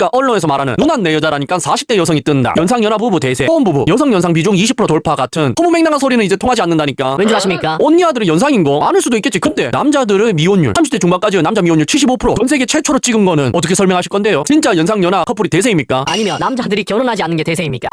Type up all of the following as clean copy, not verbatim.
그러니까 언론에서 말하는 누난 내 여자라니까 40대 여성이 뜬다, 연상연하 부부 대세, 호혼부부, 여성 연상 비중 20% 돌파 같은 허무맹랑한 소리는 이제 통하지 않는다니까. 왠 줄 아십니까? 언니 아들은 연상인 거 많을 수도 있겠지. 근데 남자들의 미혼율 30대 중반까지의 남자 미혼율 75%, 전 세계 최초로 찍은 거는 어떻게 설명하실 건데요? 진짜 연상연하 커플이 대세입니까? 아니면 남자들이 결혼하지 않는 게 대세입니까?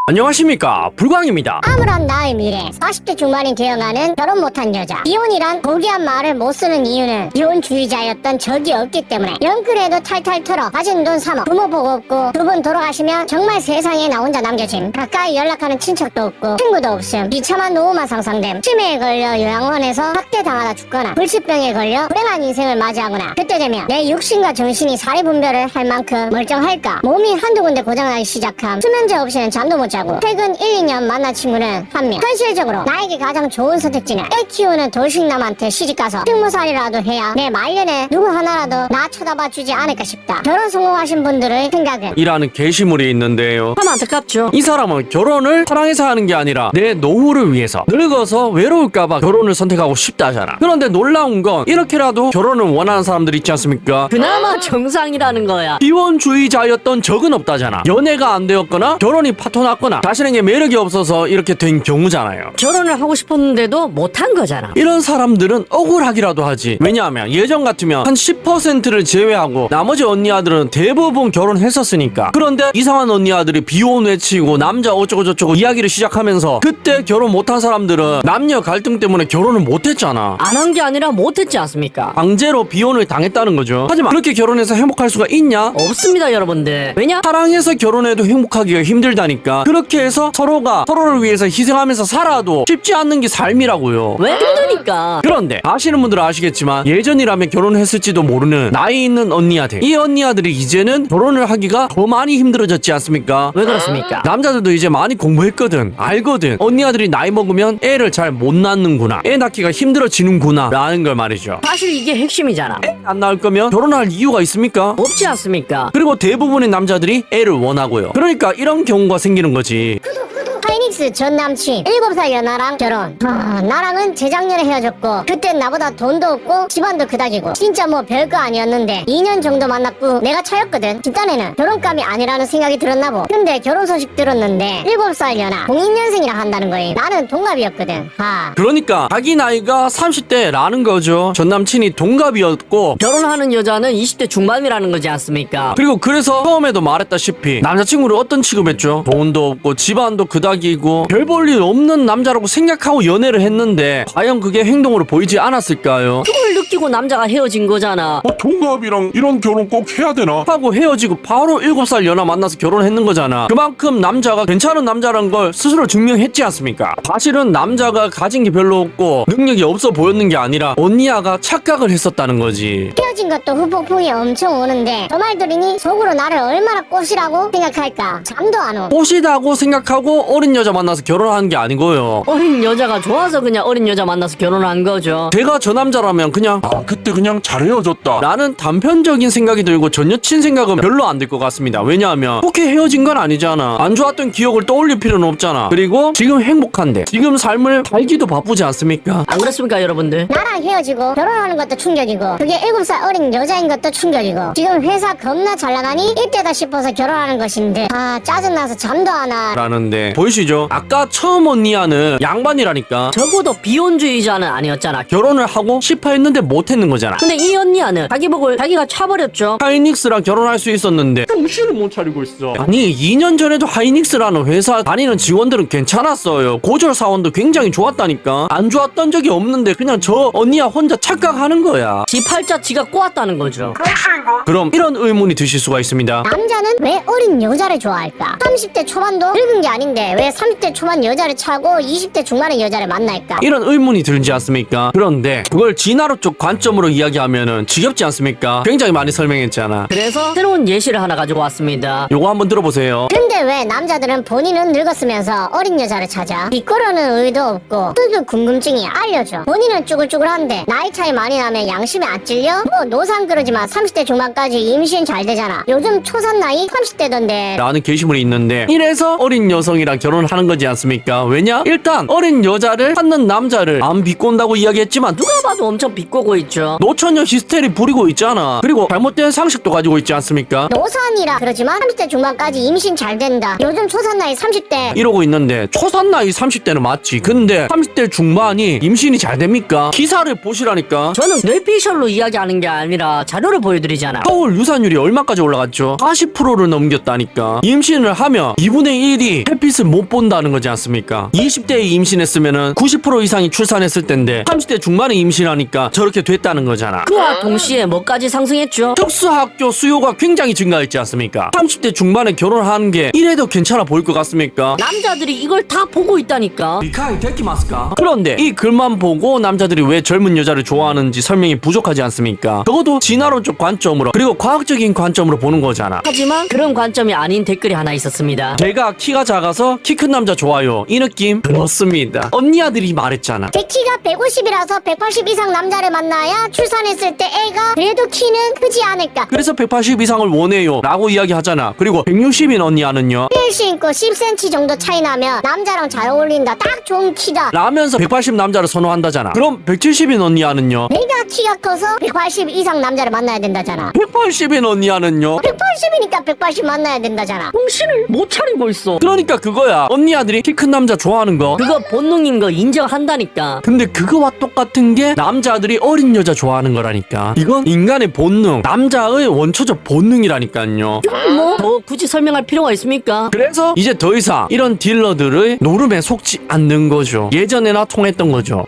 안녕하십니까, 불광입니다. 아무런 나의 미래 40대 중반이 되어가는 결혼 못한 여자. 이혼이란 고귀한 말을 못 쓰는 이유는 이혼주의자였던 적이 없기 때문에. 영끌에도 탈탈 털어 가진 돈 3억, 부모 복 없고 두 분 돌아가시면 정말 세상에 나 혼자 남겨짐. 가까이 연락하는 친척도 없고 친구도 없음. 비참한 노후만 상상됨. 치매에 걸려 요양원에서 학대당하다 죽거나 불치병에 걸려 불행한 인생을 맞이하거나, 그때 되면 내 육신과 정신이 사리분별을 할 만큼 멀쩡할까. 몸이 한두 군데 고장나기 시작함. 수면제 없이는 잠도 못 자고. 최근 1, 2년 만난 친구는 한 명. 현실적으로 나에게 가장 좋은 선택지는 애 키우는 돌싱남한테 시집가서 식모살이라도 해야 내 말년에 누구 하나라도 나 쳐다봐 주지 않을까 싶다. 결혼 성공하신 분들의 생각은? 이라는 게시물이 있는데요. 참 안타깝죠. 이 사람은 결혼을 사랑해서 하는 게 아니라 내 노후를 위해서, 늙어서 외로울까봐 결혼을 선택하고 싶다잖아. 그런데 놀라운 건 이렇게라도 결혼을 원하는 사람들이 있지 않습니까? 그나마 정상이라는 거야. 비혼주의자였던 적은 없다잖아. 연애가 안 되었거나 결혼이 파토났거나 자신에게 매력이 없어서 이렇게 된 경우잖아요. 결혼을 하고 싶었는데도 못한 거잖아. 이런 사람들은 억울하기라도 하지. 왜냐하면 예전 같으면 한 10%를 제외하고 나머지 언니 아들은 대부분 결혼했었으니까. 그런데 이상한 언니 아들이 비혼 외치고 남자 어쩌고저쩌고 이야기를 시작하면서, 그때 결혼 못한 사람들은 남녀 갈등 때문에 결혼을 못했잖아. 안 한 게 아니라 못했지 않습니까? 강제로 비혼을 당했다는 거죠. 하지만 그렇게 결혼해서 행복할 수가 있냐? 없습니다, 여러분들. 왜냐? 사랑해서 결혼해도 행복하기가 힘들다니까. 그렇게 해서 서로가 서로를 위해서 희생하면서 살아도 쉽지 않는 게 삶이라고요. 왜 힘드니까? 그런데 아시는 분들은 아시겠지만 예전이라면 결혼했을지도 모르는 나이 있는 언니 아들, 이 언니 아들이 이제는 결혼을 하기가 더 많이 힘들어졌지 않습니까? 왜 그렇습니까? 남자들도 이제 많이 공부했거든, 알거든. 언니 아들이 나이 먹으면 애를 잘 못 낳는구나, 애 낳기가 힘들어지는구나 라는 걸 말이죠. 사실 이게 핵심이잖아. 애 안 낳을 거면 결혼할 이유가 있습니까? 없지 않습니까? 그리고 대부분의 남자들이 애를 원하고요. 그러니까 이런 경우가 생기는 거지. 하이닉스 전 남친 7살 연하랑 결혼. 나랑은 재작년에 헤어졌고, 그땐 나보다 돈도 없고 집안도 그닥이고 진짜 뭐 별거 아니었는데 2년 정도 만났고 내가 차였거든. 뒷단에는 결혼감이 아니라는 생각이 들었나 보. 근데 결혼 소식 들었는데 7살 연하 02년생이라 한다는 거예요. 나는 동갑이었거든. 그러니까 자기 나이가 30대라는 거죠. 전 남친이 동갑이었고, 결혼하는 여자는 20대 중반이라는 거지 않습니까? 그리고 그래서 처음에도 말했다시피 남자친구를 어떤 취급했죠? 돈도 없고 집안도 그닥이고 별 볼 일 없는 남자라고 생각하고 연애를 했는데 과연 그게 행동으로 보이지 않았을까요? 그걸 느끼고 남자가 헤어진 거잖아. 동갑이랑 이런 결혼 꼭 해야 되나? 하고 헤어지고 바로 7살 연하 만나서 결혼했는 거잖아. 그만큼 남자가 괜찮은 남자라는 걸 스스로 증명했지 않습니까? 사실은 남자가 가진 게 별로 없고 능력이 없어 보였는 게 아니라 언니야가 착각을 했었다는 거지. 헤어진 것도 후폭풍이 엄청 오는데 저 말 들으니 속으로 나를 얼마나 꽃이라고 생각할까. 잠도 안 오. 꽃이다고 생각하고 어린 여자 만나서 결혼하는 게 아니고요. 어린 여자가 좋아서 그냥 어린 여자 만나서 결혼한 거죠. 제가 저 남자라면 그냥 그때 그냥 잘 헤어졌다. 라는 단편적인 생각이 들고 전 여친 생각은 별로 안 들 것 같습니다. 왜냐하면 그렇게 헤어진 건 아니잖아. 안 좋았던 기억을 떠올릴 필요는 없잖아. 그리고 지금 행복한데 지금 삶을 살기도 바쁘지 않습니까? 안 그렇습니까, 여러분들? 나랑 헤어지고 결혼하는 것도 충격이고, 그게 7살 어린 여자인 것도 충격이고, 지금 회사 겁나 잘 나가니 이때다 싶어서 결혼하는 것인데 짜증나서 잠도 안 와. 라는데 보이시죠? 아까 처음 언니야는 양반이라니까. 적어도 비혼주의자는 아니었잖아. 결혼을 하고 싶어 했는데 못 했는 거잖아. 근데 이 언니야는 자기 복을 자기가 차버렸죠. 하이닉스랑 결혼할 수 있었는데 정신을 못 차리고 있어. 아니 2년 전에도 하이닉스라는 회사 다니는 직원들은 괜찮았어요. 고졸 사원도 굉장히 좋았다니까. 안 좋았던 적이 없는데 그냥 저 언니야 혼자 착각하는 거야. 지 팔자 지가 꼬았다는 거죠. 그럼 이런 의문이 드실 수가 있습니다. 남자는 왜 어린 여자를 좋아할까? 30대 초반도 늙은 게 아닌데 왜 30대 초반 여자를 차고 20대 중반의 여자를 만날까? 이런 의문이 들지 않습니까? 그런데 그걸 진화로 쪽 관점으로 이야기하면은 지겹지 않습니까? 굉장히 많이 설명했잖아. 그래서 새로운 예시를 하나 가지고 왔습니다. 요거 한번 들어보세요. 근데 왜 남자들은 본인은 늙었으면서 어린 여자를 찾아? 비꼬려는 의도 없고 수두 궁금증이 알려줘. 본인은 쭈글쭈글한데 나이 차이 많이 나면 양심이 안 찔려? 뭐 노상 그러지만 30대 중반까지 임신 잘 되잖아. 요즘 초산 나이 30대던데. 라는 게시물이 있는데, 이래서 어린 여성이랑 결혼을 하는 거지 않습니까? 왜냐? 일단 어린 여자를 찾는 남자를 안 비꼰다고 이야기했지만 누가 봐도 엄청 비꼬고 있죠. 노처녀 히스테리 부리고 있잖아. 그리고 잘못된 상식도 가지고 있지 않습니까? 노산이라 그러지만 30대 중반까지 임신 잘 된다. 요즘 초산 나이 30대. 이러고 있는데 초산 나이 30대는 맞지. 근데 30대 중반이 임신이 잘 됩니까? 기사를 보시라니까. 저는 뇌피셜로 이야기하는 게 아니라 자료를 보여드리잖아. 서울 유산율이 얼마까지 올라갔죠? 40%를 넘겼다니까. 임신을 하면 2분의 1이 햇빛을 못 본다는 거지 않습니까? 20대에 임신했으면은 90% 이상이 출산했을 텐데 30대 중반에 임신하니까 저렇게 됐다는 거잖아. 그와 동시에 뭐까지 상승했죠? 특수학교 수요가 굉장히 증가했지 않습니까? 30대 중반에 결혼하는 게 이래도 괜찮아 보일 것 같습니까? 남자들이 이걸 다 보고 있다니까. 미카이 데키마스까? 그런데 이 글만 보고 남자들이 왜 젊은 여자를 좋아하는지 설명이 부족하지 않습니까? 적어도 진화론적 관점으로 그리고 과학적인 관점으로 보는 거잖아. 하지만 그런 관점이 아닌 댓글이 하나 있었습니다. 제가 키가 작아서 키 큰 남자 좋아요. 이 느낌? 그렇습니다. 언니아들이 말했잖아. 제 키가 150이라서 180 이상 남자를 만나야 출산했을 때 애가 그래도 키는 크지 않을까. 그래서 180 이상을 원해요 라고 이야기하잖아. 그리고 160인 언니아는요? 힐 신고 10cm 정도 차이 나면 남자랑 잘 어울린다. 딱 좋은 키다. 라면서 180 남자를 선호한다잖아. 그럼 170인 언니아는요? 내가 키가 커서 180 이상 남자를 만나야 된다잖아. 180인 언니아는요? 180이니까 180 만나야 된다잖아. 정신을 못 차리고 있어. 그러니까 그거야. 언니아들이 키 큰 남자 좋아하는 거. 그거 본능인 거 인정한다니까. 근데 그거와 똑같은 게 남자들이 어린 여자 좋아하는 거라니까. 이건 인간의 본능, 남자의 원초적 본능이라니까요. 뭐 더 굳이 설명할 필요가 있습니까? 그래서 이제 더 이상 이런 딜러들의 노름에 속지 않는 거죠. 예전에나 통했던 거죠.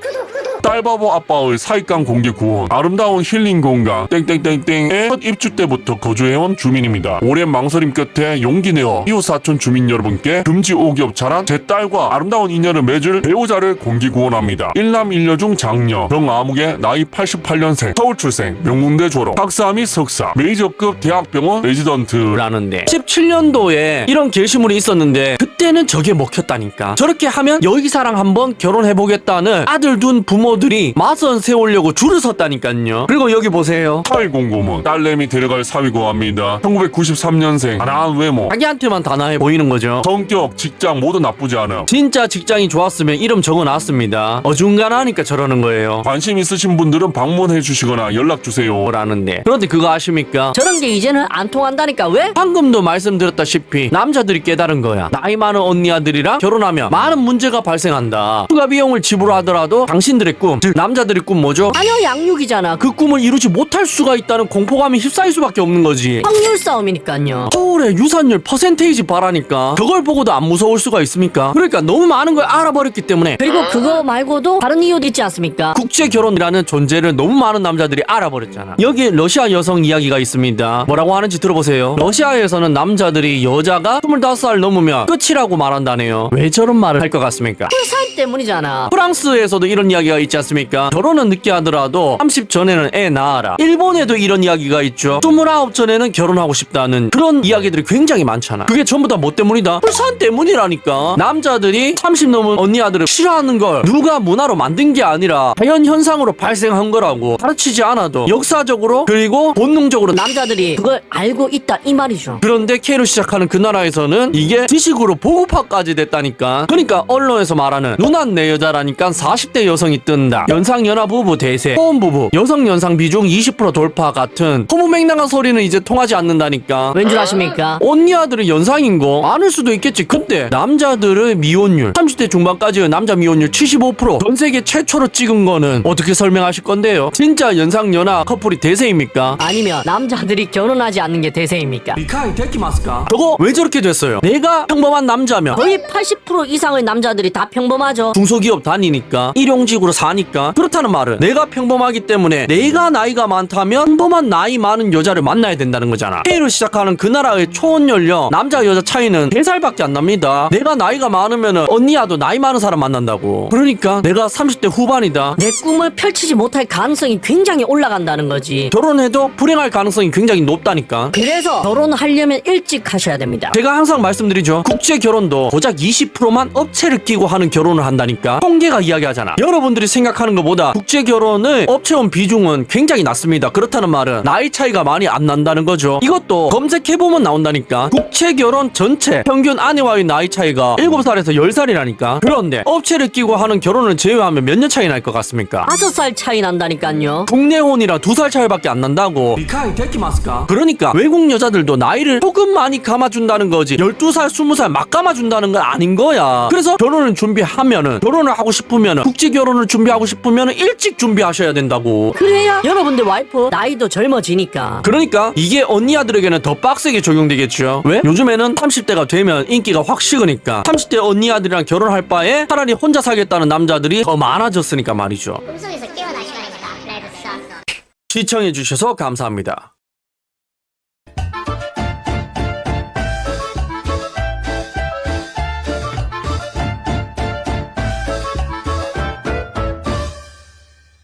딸바보 아빠의 사익강 공개 구원, 아름다운 힐링 공간 땡땡땡땡의 첫 입주 때부터 거주해온 주민입니다. 오랜 망설임 끝에 용기 내어 이웃 사촌 주민 여러분께 금지 오기업 자란 제 딸과 아름다운 인연을 맺을 배우자를 공개 구원합니다. 일남 일녀 중 장녀, 병아무개, 나이 88년생, 서울 출생, 명문대 졸업, 박사 및 석사, 메이저급 대학병원 레지던트. 라는데 17년도에 이런 게시물이 있었는데 그때는 저게 먹혔다니까. 저렇게 하면 여의사랑 한번 결혼해보겠다는 아들 둔 부모들이 맞선 세우려고 줄을 섰다니까요. 그리고 여기 보세요. 사위공고문, 딸내미 데려갈 사위고합니다. 1993년생, 가난한 외모, 자기한테만 단아해 보이는 거죠. 성격, 직장 모두 나쁘지 않음. 진짜 직장이 좋았으면 이름 적어놨습니다. 어중간하니까 저러는 거예요. 관심 있으신 분들은 방문해 주시거나 연락 주세요. 라는데 그런데 그거 아십니까? 저런 게 이제는 안 통한다니까. 왜? 방금도 말씀드렸다시피 남자들이 깨달은 거야. 나이 많은 언니 아들이랑 결혼하면 많은 문제가 발생한다. 추가 비용을 지불하더라도 당신들의 꿈, 즉 남자들의 꿈 뭐죠? 자녀 양육이잖아. 그 꿈을 이루지 못할 수가 있다는 공포감이 휩싸일 수밖에 없는 거지. 확률 싸움이니까요. 서울의 유산율 퍼센테이지 봐라니까. 그걸 보고도 안 무서울 수가 있습니까? 그러니까 너무 많은 걸 알아버렸기 때문에 그리고 그거 말고도 다른 이유도 있지 않습니까? 국제 결혼이라는 존재를 너무 많은 남자들이 알아버렸잖아. 여기에 러시아 여성 이야기가 있습니다. 뭐라고 하는지 들어보세요. 러시아에서는 남자들이 여자가 25살 넘으면 끝이라고 말한다네요. 왜 저런 말을 할 것 같습니까? 살 때문이잖아. 프랑스에서도 이런 이야기가 있지 않습니까? 결혼은 늦게 하더라도 30 전에는 애 낳아라. 일본에도 이런 이야기가 있죠. 29 전에는 결혼하고 싶다는 그런 이야기들이 굉장히 많잖아. 그게 전부 다 뭐 때문이다? 출산 때문이라니까. 남자들이 30 넘은 언니 아들을 싫어하는 걸 누가 문화로 만든 게 아니라 자연 현상으로 발생한 거라고. 가르치지 않아도 역사적으로 그리고 본능적으로 남자들이 그걸 알고 있다 이 말이죠. 그런데 K로 시작하는 그 나라에서는 이게 지식으로 보급화까지 됐다니까. 그러니까 언론에서 말하는 누난 내 여자라니까 40대 여성이 뜬다. 연상연하 부부 대세, 호혼 부부, 여성 연상 비중 20% 돌파 같은 허무맹랑한 소리는 이제 통하지 않는다니까. 왠 줄 아십니까? 언니 아들은 연상인 거 많을 수도 있겠지. 근데 남자들의 미혼율 30대 중반까지의 남자 미혼율 75%, 전 세계 최초로 찍은 거는 어떻게 설명하실 건데요? 진짜 연상연하 커플이 대세입니까? 아니면 남자들이 결혼하지 않는 게 대세입니까? 미카이 데키마스까? 저거 왜 저렇게 됐어요? 내가 평범한 남자면 거의 80% 이상의 남자들이 다 평범하죠. 중소기업 다니니까 일용직으로 사니까 그렇다는 말은 내가 평범하기 때문에 내가 나이가 많다면 평범한 나이 많은 여자를 만나야 된다는 거잖아. K로 시작하는 그 나라의 초혼 연령 남자 여자 차이는 3살밖에 안 납니다. 내가 나이가 많으면 언니야도 나이 많은 사람 만난다고. 그러니까 내가 30대 후반이다. 내 꿈을 펼치지 못할 가능성이 굉장히 올라간다는 거지. 결혼해도 불행할 가능성이 굉장히 높다니까. 그래서 결혼하려면 일찍 하셔야 됩니다. 제가 항상 말씀드리죠. 국제 결혼도 고작 20%만 업체를 끼고 하는 결혼을 결혼을 한다니까. 통계가 이야기하잖아. 여러분들이 생각하는 것보다 국제 결혼의 업체원 비중은 굉장히 낮습니다. 그렇다는 말은 나이 차이가 많이 안 난다는 거죠. 이것도 검색해보면 나온다니까. 국제 결혼 전체 평균 아내와의 나이 차이가 7살에서 10살이라니까. 그런데 업체를 끼고 하는 결혼을 제외하면 몇 년 차이 날 것 같습니까? 5살 차이 난다니까요. 국내혼이랑 2살 차이밖에 안 난다고. 미카이 데키마스까? 그러니까 외국 여자들도 나이를 조금 많이 감아준다는 거지 12살 20살 막 감아준다는 건 아닌 거야. 그래서 결혼을 준비하면은, 결혼을 하고 싶으면은, 국제 결혼을 준비하고 싶으면은 일찍 준비하셔야 된다고. 그래야 여러분들 와이프 나이도 젊어지니까. 그러니까 이게 언니 아들에게는 더 빡세게 적용되겠죠. 왜? 요즘에는 30대가 되면 인기가 확 식으니까 30대 언니 아들이랑 결혼할 바에 차라리 혼자 살겠다는 남자들이 더 많아졌으니까 말이죠. 꿈속에서 깨어날 시간입니다. 레드 선. 시청해주셔서 감사합니다.